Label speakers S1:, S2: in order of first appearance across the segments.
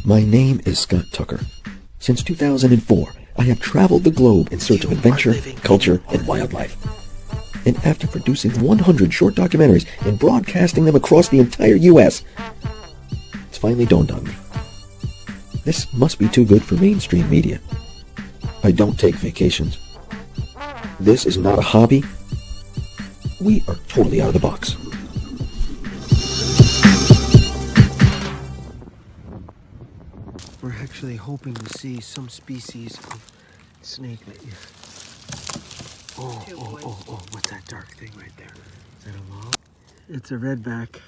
S1: My name is Scott Tucker. Since 2004, I have traveled the globe in search of adventure, culture, and wildlife. And after producing 100 short documentaries and broadcasting them across the entire U.S., it's finally dawned on me. This must be too good for mainstream media. I don't take vacations. This is not a hobby. We are totally out of the box.
S2: We're actually hoping to see some species of snake that you... Oh, what's that dark thing right there? Is that a log? It's a redback.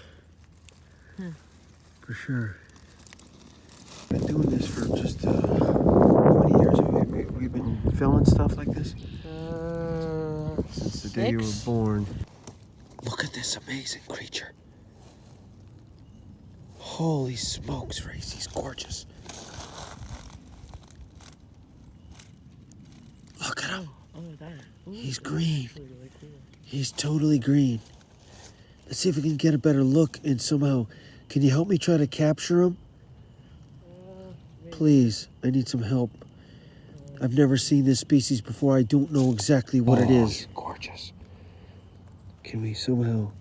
S2: For sure. Been doing this for just, how many years have we been filming stuff like this? Since the day you were born. Look at this amazing creature. Holy smokes, Race, he's gorgeous. Look at him.
S3: Oh my god. Ooh,
S2: he's green.
S3: Really cool.
S2: He's totally green. Let's see if we can get a better look and somehow... Can you help me try to capture him? Please, I need some help. I've never seen this species before. I don't know exactly what it is. He's gorgeous. Can we somehow...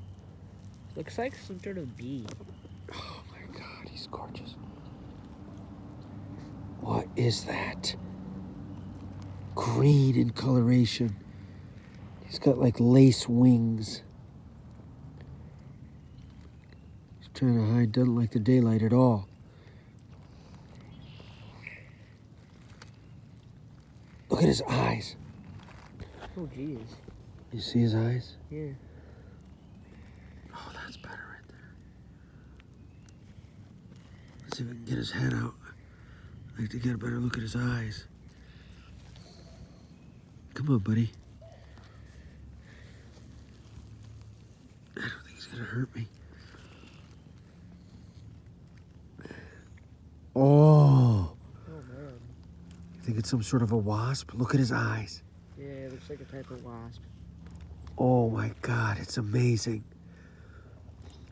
S3: Looks like some sort of bee.
S2: Oh my god, he's gorgeous. What is that? Green in coloration. He's got like lace wings. He's trying to hide, doesn't like the daylight at all. Look at his eyes.
S3: Oh jeez.
S2: You see his eyes?
S3: Yeah.
S2: Oh, that's better right there. Let's see if we can get his head out. I'd like to get a better look at his eyes. Come on, buddy. I don't think he's gonna hurt me. Oh.
S3: Oh man.
S2: You think it's some sort of a wasp? Look at his eyes.
S3: Yeah, it looks like a type of wasp.
S2: Oh my god, it's amazing.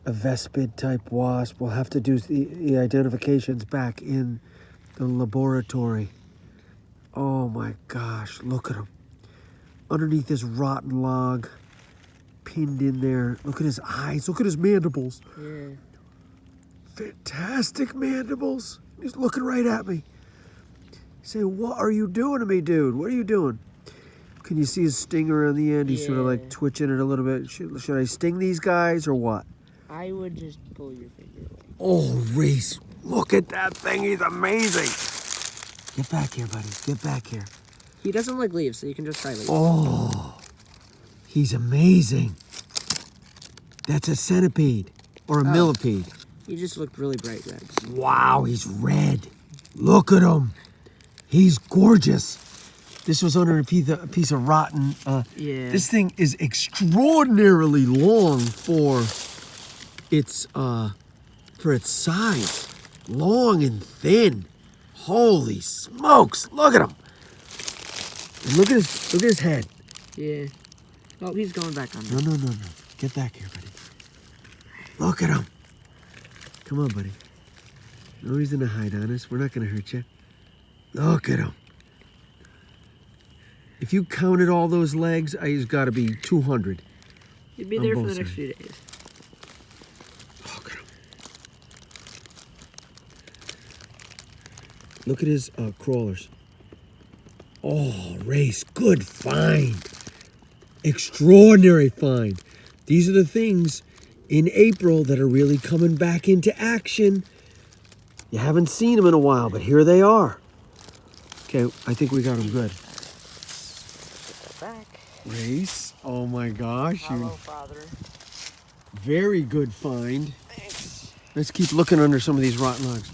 S2: A Vespid type wasp. We'll have to do the identifications back in the laboratory. Oh my gosh, look at him. Underneath this rotten log, pinned in there. Look at his eyes, look at his mandibles.
S3: Yeah.
S2: Fantastic mandibles. He's looking right at me. Saying, what are you doing to me, dude? What are you doing? Can you see his stinger on the end? He's sort of like twitching it a little bit. Should I sting these guys or what?
S3: I would just pull your finger away.
S2: Oh, Reese, look at that thing. He's amazing. Get back here, buddy. Get back here.
S3: He doesn't like leaves, so you can just try leaves.
S2: Oh, he's amazing. That's a centipede or a millipede.
S3: He just looked really bright red.
S2: Wow, he's red. Look at him. He's gorgeous. This was under a piece of rotten...
S3: Yeah.
S2: This thing is extraordinarily long for its size. Long and thin. Holy smokes, look at him. And look at his head.
S3: Yeah. Oh, he's going back on.
S2: No. Get back here, buddy. Look at him. Come on, buddy. No reason to hide on us. We're not going to hurt you. Look at him. If you counted all those legs, he's got to be 200.
S3: He'd be there for the next few days.
S2: Look at him. Look at his crawlers. Oh, Race, good find. Extraordinary find. These are the things in April that are really coming back into action. You haven't seen them in a while, but here they are. Okay, I think we got them good.
S3: Back.
S2: Race, oh my gosh.
S3: Hello, Father.
S2: Very good find.
S3: Thanks.
S2: Let's keep looking under some of these rotten logs.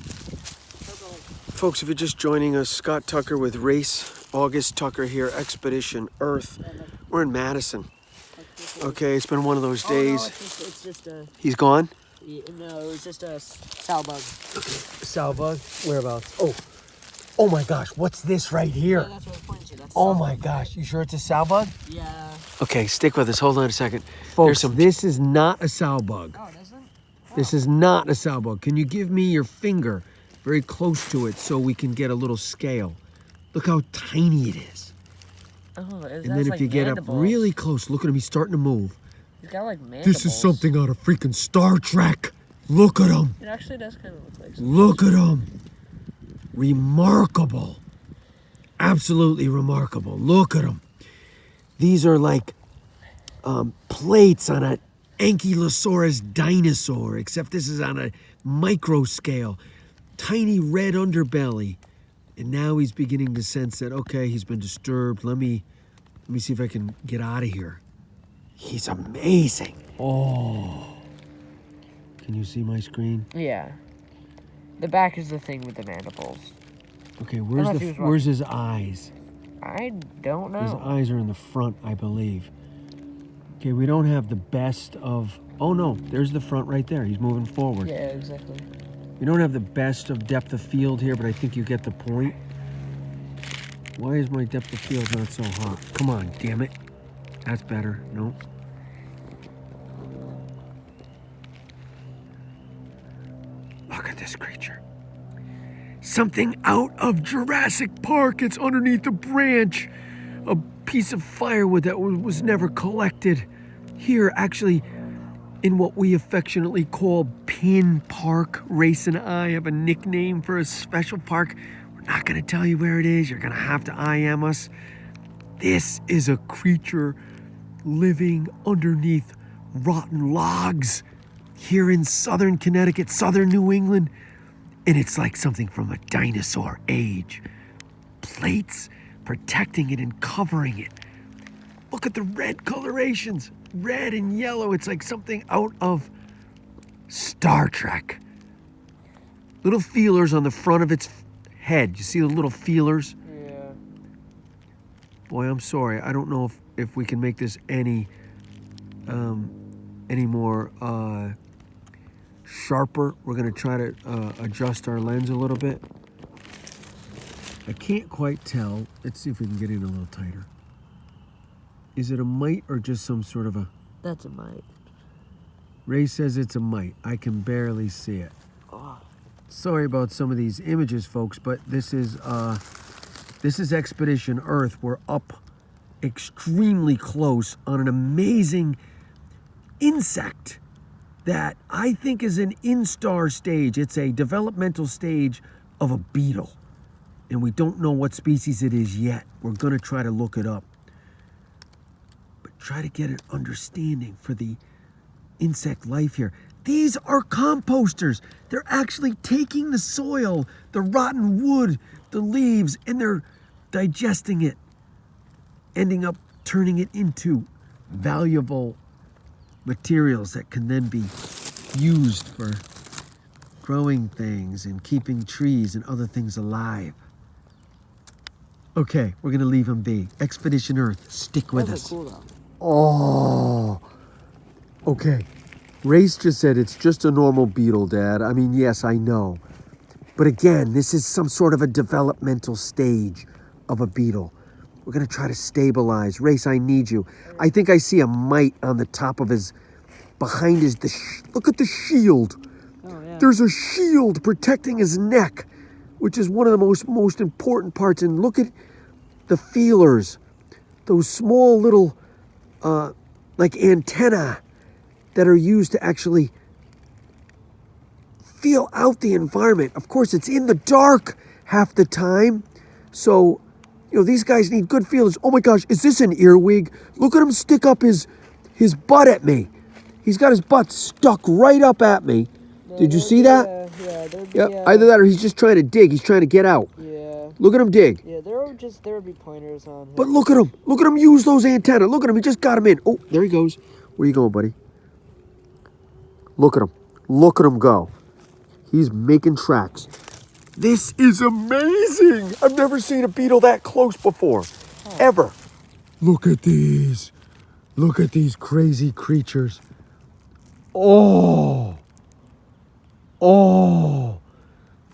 S2: Folks, if you're just joining us, Scott Tucker with Race August Tucker here, Expedition Earth. We're in Madison. Okay, it's been one of those days.
S3: Oh, no, it's just a...
S2: He's gone?
S3: Yeah, no, it was just a sow bug.
S2: Sow bug? Whereabouts? Oh my gosh, what's this right here?
S3: Yeah, that's what I was pointing to. That's
S2: Oh my gosh, you sure it's a sow bug?
S3: Yeah.
S2: Okay, stick with us. Hold on a second. Folks, this is not a sow bug.
S3: Oh, it isn't?
S2: This is not a sow bug. Can you give me your finger very close to it so we can get a little scale. Look how tiny it is.
S3: Oh,
S2: And then if you get up really close, look at him, he's starting to move.
S3: He's got like mandibles.
S2: This is something out of freaking Star Trek. Look at him.
S3: It actually does kind of look like something.
S2: Look at him. Remarkable. Absolutely remarkable. Look at him. These are like plates on an Ankylosaurus dinosaur, except this is on a micro scale. Tiny red underbelly. And now he's beginning to sense that, okay, he's been disturbed. Let me see if I can get out of here. He's amazing. Oh. Can you see my screen?
S3: Yeah. The back is the thing with the mandibles.
S2: Okay, where's his eyes?
S3: I don't know.
S2: His eyes are in the front, I believe. Okay, we don't have the best of... Oh, no, there's the front right there. He's moving forward.
S3: Yeah, exactly.
S2: We don't have the best of depth of field here, but I think you get the point. Why is my depth of field not so hot? Come on, damn it. That's better. No. Look at this creature. Something out of Jurassic Park. It's underneath a branch. A piece of firewood that was never collected. Here, actually, in what we affectionately call Pin Park. Race and I have a nickname for a special park. We're not going to tell you where it is. You're going to have to IM us. This is a creature living underneath rotten logs here in southern Connecticut, southern New England. And it's like something from a dinosaur age. Plates protecting it and covering it. Look at the red colorations. Red and yellow. It's like something out of Star Trek. Little feelers on the front of its head. You see the little feelers?
S3: Yeah.
S2: Boy, I'm sorry. I don't know if we can make this any more sharper. We're going to try to adjust our lens a little bit. I can't quite tell. Let's see if we can get in a little tighter. Is it a mite or just some sort of a...
S3: That's a mite.
S2: Ray says it's a mite. I can barely see it.
S3: Oh.
S2: Sorry about some of these images, folks, but this is Expedition Earth. We're up extremely close on an amazing insect that I think is an instar stage. It's a developmental stage of a beetle. And we don't know what species it is yet. We're going to try to look it up. But try to get an understanding for the insect life here. These are composters. They're actually taking the soil, the rotten wood, the leaves, and they're digesting it, ending up turning it into valuable materials that can then be used for growing things and keeping trees and other things alive. Okay, we're going to leave them be. Expedition Earth, stick with us.
S3: Cool, though.
S2: Oh, okay. Race just said it's just a normal beetle, Dad. I mean, yes, I know. But again, this is some sort of a developmental stage of a beetle. We're going to try to stabilize. Race, I need you. I think I see a mite on the top of his, behind his, look at the shield.
S3: Oh, yeah.
S2: There's a shield protecting his neck, which is one of the most important parts. And look at the feelers, those small little, like antennae that are used to actually feel out the environment. Of course, it's in the dark half the time. So, you know, these guys need good feelers. Oh my gosh, is this an earwig? Look at him stick up his butt at me. He's got his butt stuck right up at me.
S3: No,
S2: Did you see that?
S3: Yeah,
S2: Either that or he's just trying to dig. He's trying to get out.
S3: Yeah.
S2: Look at him dig.
S3: Yeah, there would be pointers on him.
S2: But look at him. Look at him use those antennae. Look at him. He just got him in. Oh, there he goes. Where you going, buddy? Look at him. Look at him go. He's making tracks. This is amazing. I've never seen a beetle that close before. Ever. Look at these. Look at these crazy creatures. Oh. Oh.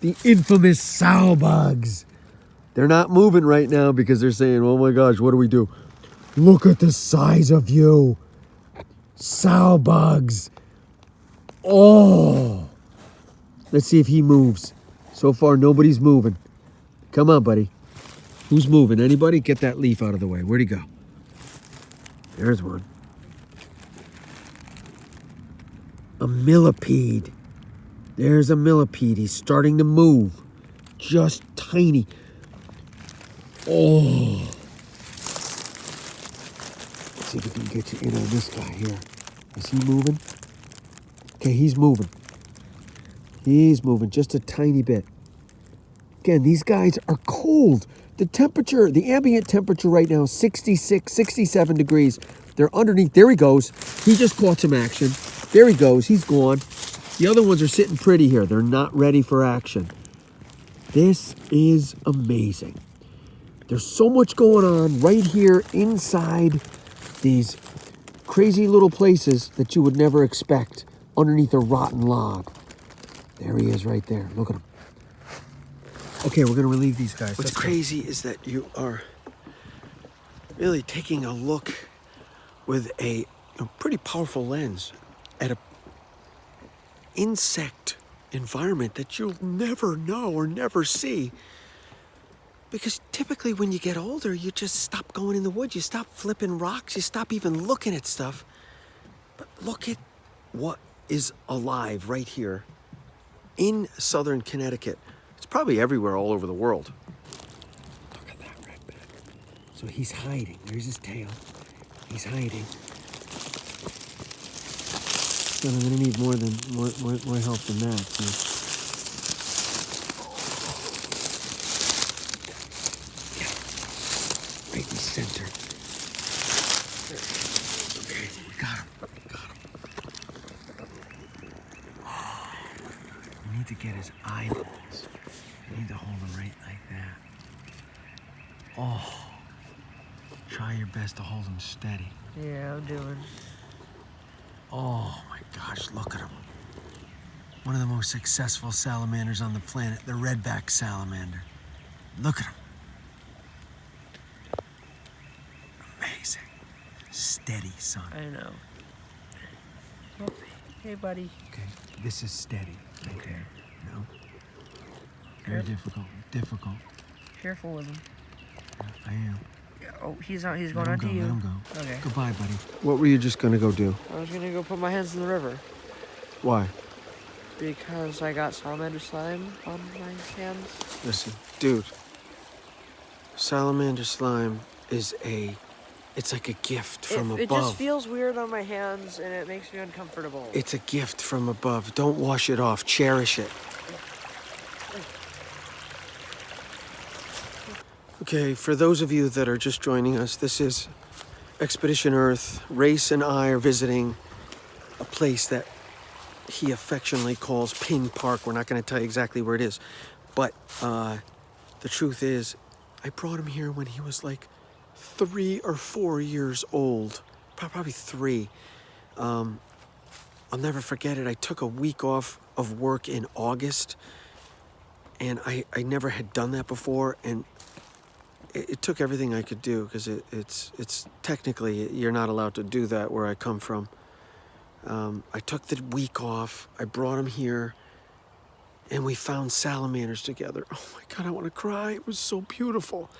S2: The infamous sow bugs. They're not moving right now because they're saying, oh my gosh, what do we do? Look at the size of you. Sow bugs. Oh. Let's see if he moves. So far, nobody's moving. Come on, buddy. Who's moving? Anybody? Get that leaf out of the way. Where'd he go? There's one. A millipede. There's a millipede. He's starting to move. Just tiny. Oh. Let's see if we can get you in on this guy here. Is he moving? Okay, he's moving. He's moving just a tiny bit. Again, these guys are cold. The temperature, the ambient temperature right now, 66, 67 degrees. They're underneath. There he goes. He just caught some action. There he goes. He's gone. The other ones are sitting pretty here. They're not ready for action. This is amazing. There's so much going on right here inside these crazy little places that you would never expect underneath a rotten log. There he is right there. Look at him. Okay, we're going to relieve these guys. What's crazy is that you are really taking a look with a pretty powerful lens at a insect environment that you'll never know or never see. Because typically when you get older, you just stop going in the woods. You stop flipping rocks. You stop even looking at stuff. But look at what is alive right here in southern Connecticut. It's probably everywhere all over the world. Look at that redback. So he's hiding. There's his tail. He's hiding. So I'm gonna need more help than that. So. Yeah. Right in the center. Okay, we got him. We need to get his eyeballs. I need to hold him right like that. Oh. Try your best to hold him steady.
S3: Yeah, I'm doing.
S2: Oh my gosh, look at him. One of the most successful salamanders on the planet, the Redback Salamander. Look at him. Amazing. Steady, son.
S3: I know. Oh, hey, buddy.
S2: Okay, this is steady right there. No? Very difficult.
S3: Careful with him.
S2: Yeah, I am.
S3: Oh, he's going on to you.
S2: Let him go.
S3: Okay.
S2: Goodbye, buddy. What were you just gonna go do?
S3: I was gonna go put my hands in the river
S2: Why?
S3: because I got salamander slime on my hands.
S2: Listen, dude. Salamander slime is it's like a gift from above.
S3: It just feels weird on my hands and it makes me uncomfortable.
S2: It's a gift from above. Don't wash it off. Cherish it. Okay, for those of you that are just joining us, this is Expedition Earth. Race and I are visiting a place that he affectionately calls Pin Park. We're not going to tell you exactly where it is. But the truth is, I brought him here when he was like 3 or 4 years old. Probably 3. I'll never forget it. I took a week off of work in August. And I never had done that before. And it took everything I could do because it's technically you're not allowed to do that where I come from. I took the week off. I brought him here, and we found salamanders together. Oh my God, I want to cry. It was so beautiful.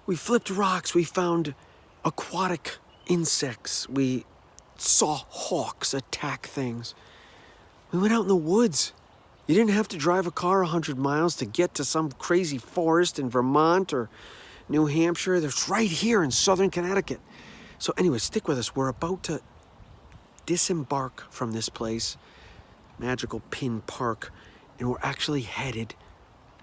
S2: We flipped rocks. We found aquatic insects. We saw hawks attack things. We went out in the woods. You didn't have to drive a car 100 miles to get to some crazy forest in Vermont or New Hampshire. There's right here in southern Connecticut. So anyway, stick with us. We're about to disembark from this place, magical Pin Park, and we're actually headed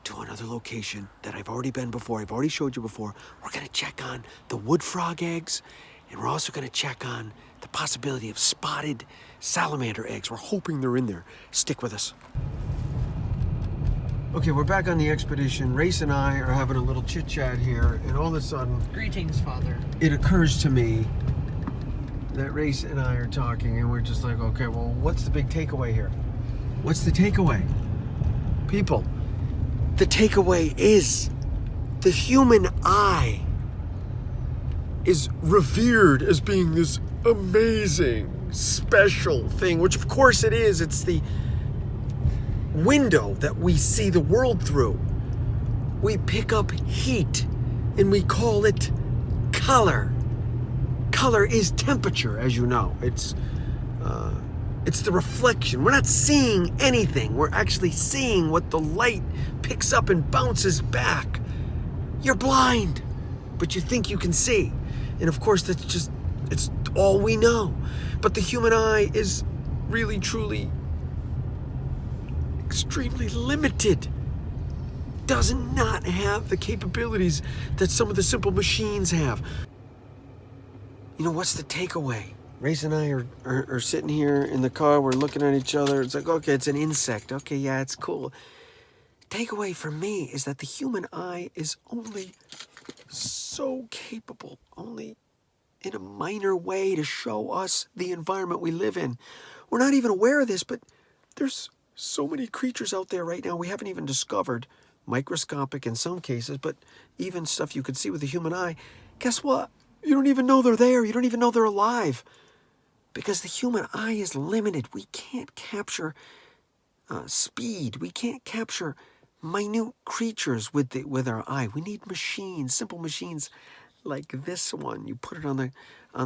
S2: to another location that I've already been before. I've already showed you before. We're going to check on the wood frog eggs, and we're also going to check on the possibility of spotted salamander eggs. We're hoping they're in there. Stick with us. Okay, we're back on the expedition. Race and I are having a little chit-chat here, and all of a sudden...
S3: Greetings, Father.
S2: It occurs to me that Race and I are talking, and we're just like, okay, well, what's the big takeaway here? What's the takeaway? People, the takeaway is the human eye is revered as being this amazing, special thing, which of course it is. It's window that we see the world through. We pick up heat and we call it color. Color is temperature, as you know. It's the reflection. We're not seeing anything. We're actually seeing what the light picks up and bounces back. You're blind, but you think you can see. And of course, it's all we know. But the human eye is really, truly extremely limited. Does not have the capabilities that some of the simple machines have. You know, what's the takeaway? Race and I are sitting here in the car. We're looking at each other. It's like, okay, it's an insect. Okay, yeah, it's cool. Takeaway for me is that the human eye is only so capable, only in a minor way, to show us the environment we live in. We're not even aware of this, but there's so many creatures out there right now we haven't even discovered, microscopic in some cases, but even stuff you could see with the human eye. Guess what? You don't even know they're there. You don't even know they're alive. Because the human eye is limited. We can't capture speed. We can't capture minute creatures with our eye. We need machines, simple machines like this one. You put it on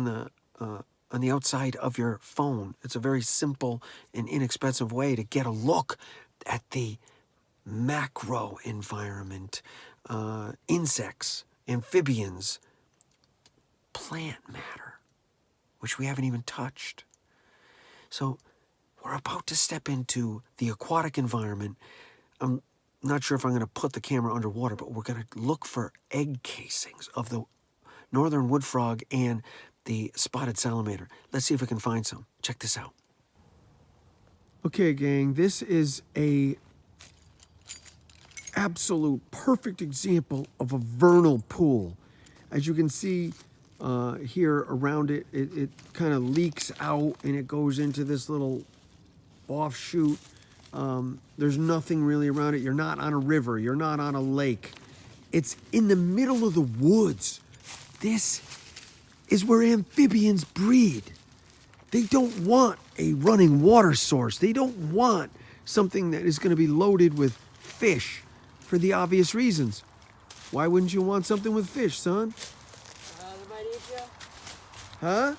S2: the outside of your phone. It's a very simple and inexpensive way to get a look at the macro environment, insects, amphibians, plant matter, which we haven't even touched. So we're about to step into the aquatic environment. I'm not sure if I'm going to put the camera underwater, but we're going to look for egg casings of the northern wood frog and the spotted salamander. Let's see if we can find some. Check this out. Okay, gang, this is a absolute perfect example of a vernal pool. As you can see here around it, it kind of leaks out and it goes into this little offshoot. There's nothing really around it. You're not on a river. You're not on a lake. It's in the middle of the woods. This is where amphibians breed. They don't want a running water source. They don't want something that is going to be loaded with fish for the obvious reasons. Why wouldn't you want something with fish, son?
S3: They might eat you.
S2: Huh?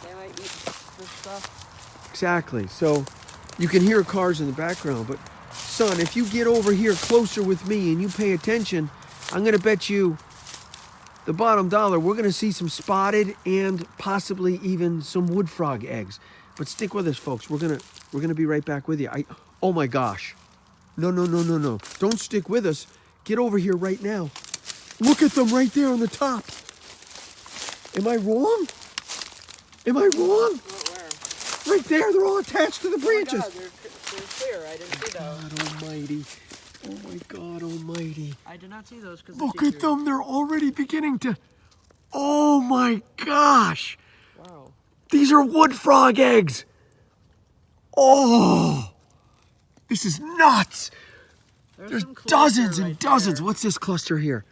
S3: They might eat this stuff.
S2: Exactly. So you can hear cars in the background, but son, if you get over here closer with me and you pay attention, I'm going to bet you the bottom dollar we're going to see some spotted and possibly even some wood frog eggs. But stick with us, folks. We're going to be right back with you. Oh my gosh. No. Don't stick with us. Get over here right now. Look at them right there on the top. Am I wrong? Am I wrong?
S3: Where?
S2: Right there, they're all attached to the branches.
S3: Oh my God, they're clear. I didn't see those.
S2: God almighty. Oh my God almighty.
S3: I did not see those because
S2: Look at them, they're already beginning to... Oh my gosh.
S3: Wow.
S2: These are wood frog eggs. Oh, this is nuts. There's dozens and dozens.
S3: There.
S2: What's this cluster here?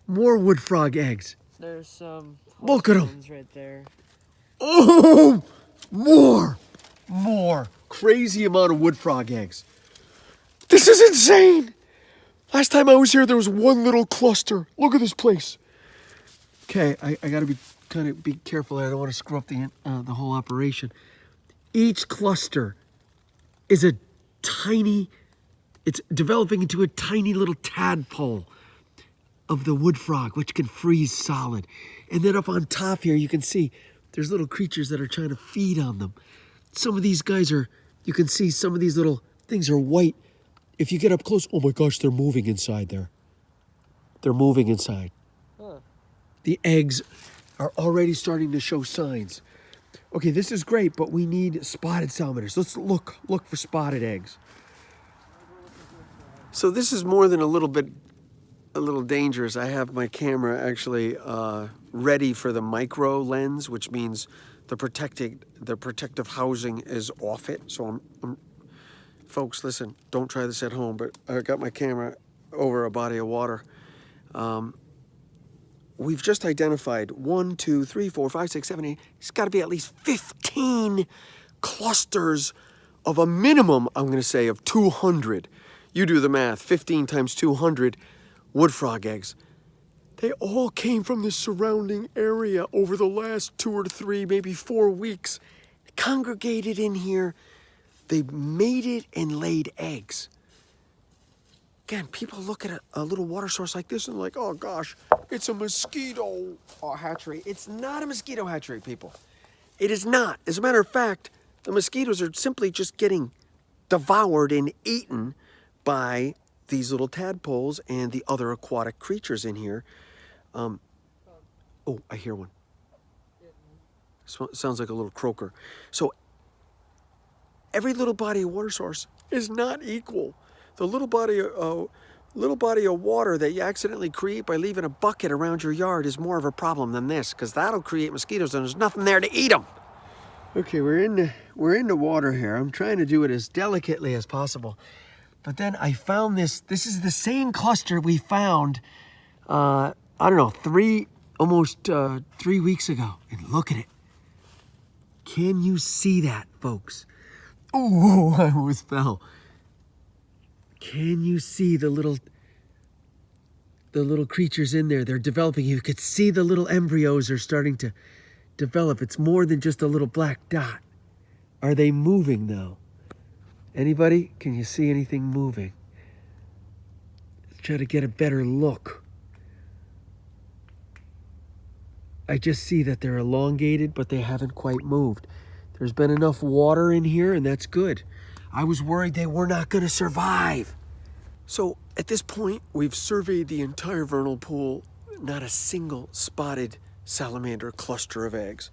S2: More wood frog eggs.
S3: There's some.
S2: Look at 'em.
S3: Right there.
S2: Oh, more. Crazy amount of wood frog eggs. This is insane. Last time I was here, there was one little cluster. Look at this place. Okay, I got to be careful. I don't want to screw up the whole operation. Each cluster is it's developing into a tiny little tadpole of the wood frog, which can freeze solid. And then up on top here, you can see there's little creatures that are trying to feed on them. Some of these guys you can see some of these little things are white. If you get up close, oh my gosh, they're moving inside there. They're moving inside.
S3: Huh.
S2: The eggs are already starting to show signs. Okay, this is great, but we need spotted salamanders. Let's look for spotted eggs. So this is more than a little dangerous. I have my camera actually ready for the micro lens, which means the protective housing is off it. So folks, listen, don't try this at home, but I got my camera over a body of water. We've just identified 1, 2, 3, 4, 5, 6, 7, 8. It's got to be at least 15 clusters of a minimum, I'm going to say, of 200. You do the math, 15 times 200 wood frog eggs. They all came from the surrounding area over the last 2 or 3, maybe 4 weeks. Congregated in here. They mated and laid eggs. Again, people look at a little water source like this and like, oh gosh, it's a mosquito hatchery. It's not a mosquito hatchery, people. It is not. As a matter of fact, the mosquitoes are simply just getting devoured and eaten by these little tadpoles and the other aquatic creatures in here. Oh, I hear one. Sounds like a little croaker. So every little body of water source is not equal. The little body of water that you accidentally create by leaving a bucket around your yard is more of a problem than this, because that'll create mosquitoes and there's nothing there to eat them. Okay, we're in the water here. I'm trying to do it as delicately as possible. But then I found this. This is the same cluster we found, I don't know, almost 3 weeks ago. And look at it. Can you see that, folks? Oh, I almost fell. Can you see the little creatures in there? They're developing. You could see the little embryos are starting to develop. It's more than just a little black dot. Are they moving though? Anybody? Can you see anything moving? Let's try to get a better look. I just see that they're elongated, but they haven't quite moved. There's been enough water in here, and that's good. I was worried they were not going to survive. So at this point, we've surveyed the entire vernal pool. Not a single spotted salamander cluster of eggs.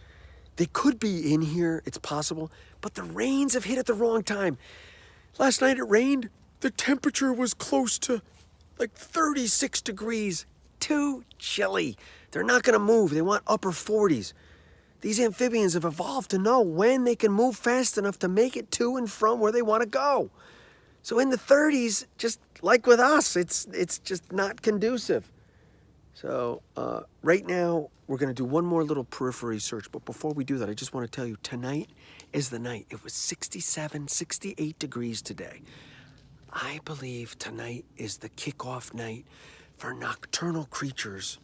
S2: They could be in here, it's possible, but the rains have hit at the wrong time. Last night it rained. The temperature was close to like 36 degrees. Too chilly. They're not going to move. They want upper 40s. These amphibians have evolved to know when they can move fast enough to make it to and from where they want to go. So in the 30s, just like with us, it's just not conducive. So right now, we're going to do one more little periphery search. But before we do that, I just want to tell you, tonight is the night. It was 67, 68 degrees today. I believe tonight is the kickoff night for nocturnal creatures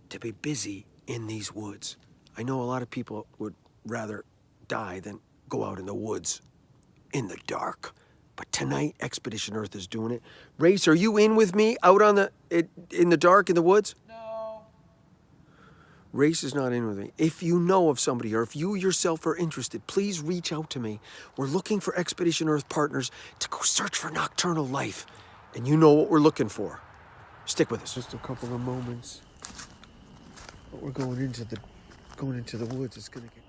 S2: to be busy in these woods. I know a lot of people would rather die than go out in the woods in the dark. But tonight, Expedition Earth is doing it. Race, are you in with me out on in the dark in the woods?
S3: No.
S2: Race is not in with me. If you know of somebody or if you yourself are interested, please reach out to me. We're looking for Expedition Earth partners to go search for nocturnal life. And you know what we're looking for. Stick with us. Just a couple of moments. But we're going into the woods. It's gonna get...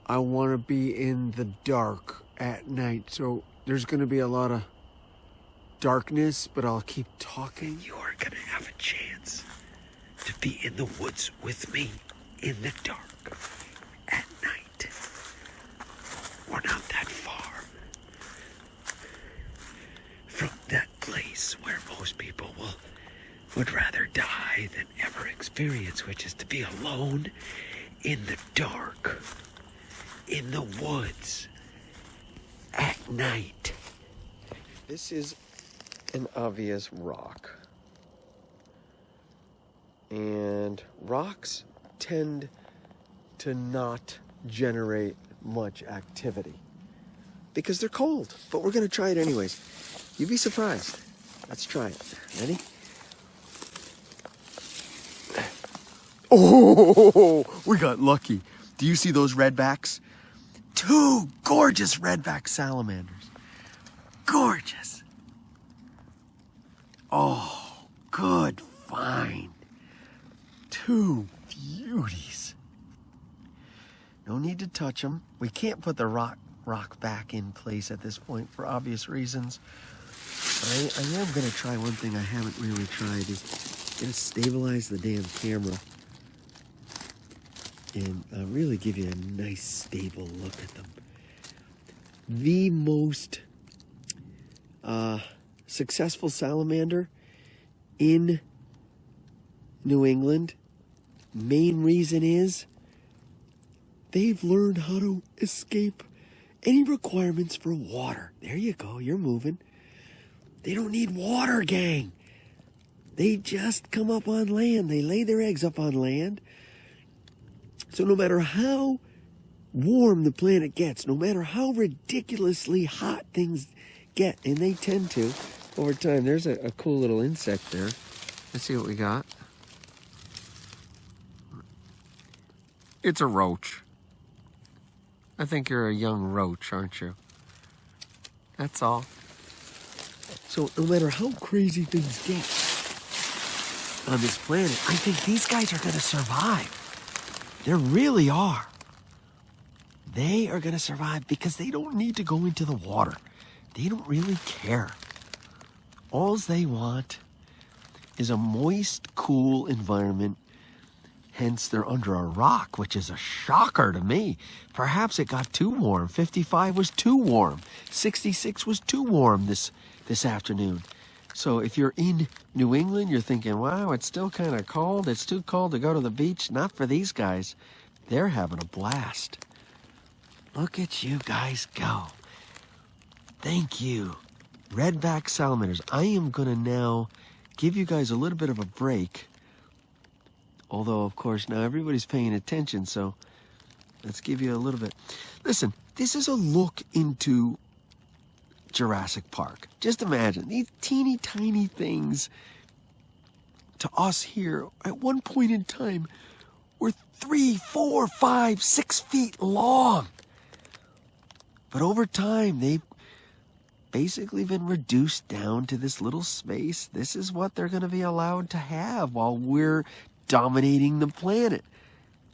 S2: I want to be in the dark at night, so there's going to be a lot of darkness, but I'll keep talking. You are going to have a chance to be in the woods with me in the dark at night. We're not that far from that place where most people would rather die than ever experience, which is to be alone in the dark, in the woods, at night. This is an obvious rock. And rocks tend to not generate much activity because they're cold, but we're going to try it anyways. You'd be surprised. Let's try it. Ready? Oh, we got lucky. Do you see those redbacks? 2 gorgeous redback salamanders. Gorgeous. Oh, good find. 2 beauties. No need to touch them. We can't put the rock back in place at this point for obvious reasons. I am going to try one thing I haven't really tried is going to stabilize the damn camera and really give you a nice stable look at them. The most successful salamander in New England, main reason is they've learned how to escape any requirements for water. There you go, you're moving. They don't need water, gang. They just come up on land. They lay their eggs up on land. So no matter how warm the planet gets, no matter how ridiculously hot things get, and they tend to over time. There's a cool little insect there. Let's see what we got. It's a roach. I think you're a young roach, aren't you? That's all. So no matter how crazy things get on this planet, I think these guys are going to survive. They really are. They are going to survive because they don't need to go into the water. They don't really care. All they want is a moist, cool environment. Hence, they're under a rock, which is a shocker to me. Perhaps it got too warm. 55 was too warm. 66 was too warm this afternoon. So if you're in New England, you're thinking, wow, it's still kind of cold. It's too cold to go to the beach. Not for these guys. They're having a blast. Look at you guys go. Thank you. Redback Salamanders. I am going to now give you guys a little bit of a break. Although, of course, now everybody's paying attention, so let's give you a little bit. Listen, this is a look into Jurassic Park. Just imagine these teeny tiny things to us here at one point in time were 3, 4, 5, 6 feet long. But over time, they've basically been reduced down to this little space. This is what they're going to be allowed to have while we're dominating the planet.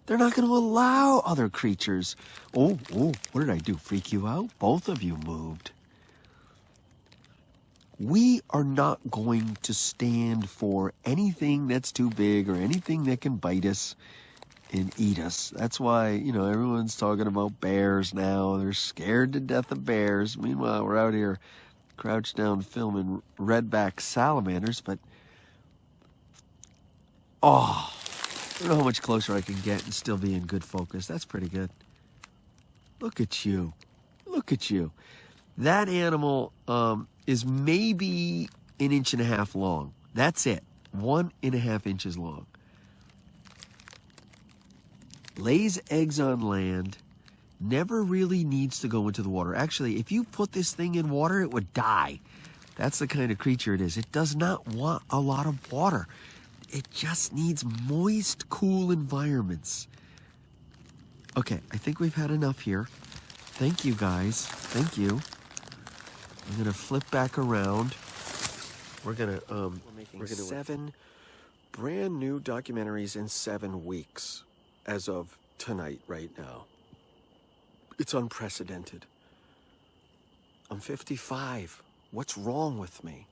S2: They're not going to allow other creatures. Oh, what did I do? Freak you out? Both of you moved. We are not going to stand for anything that's too big or anything that can bite us and eat us. That's why, everyone's talking about bears now. They're scared to death of bears. Meanwhile, we're out here crouched down filming redback salamanders, but I don't know how much closer I can get and still be in good focus. That's pretty good. Look at you. Look at you. That animal is maybe 1.5 inches long. That's it. 1.5 inches long. Lays eggs on land. Never really needs to go into the water. Actually, if you put this thing in water, it would die. That's the kind of creature it is. It does not want a lot of water. It just needs moist, cool environments. Okay, I think we've had enough here. Thank you, guys. Thank you. I'm going to flip back around. We're going to 7 brand new documentaries in 7 weeks as of tonight, right now. It's unprecedented. I'm 55. What's wrong with me?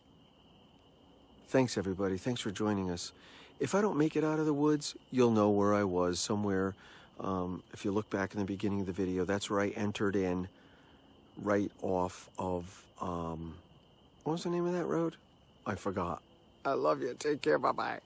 S2: Thanks, everybody. Thanks for joining us. If I don't make it out of the woods, you'll know where I was, somewhere. If you look back in the beginning of the video, that's where I entered in right off of, what was the name of that road? I forgot. I love you. Take care. Bye-bye.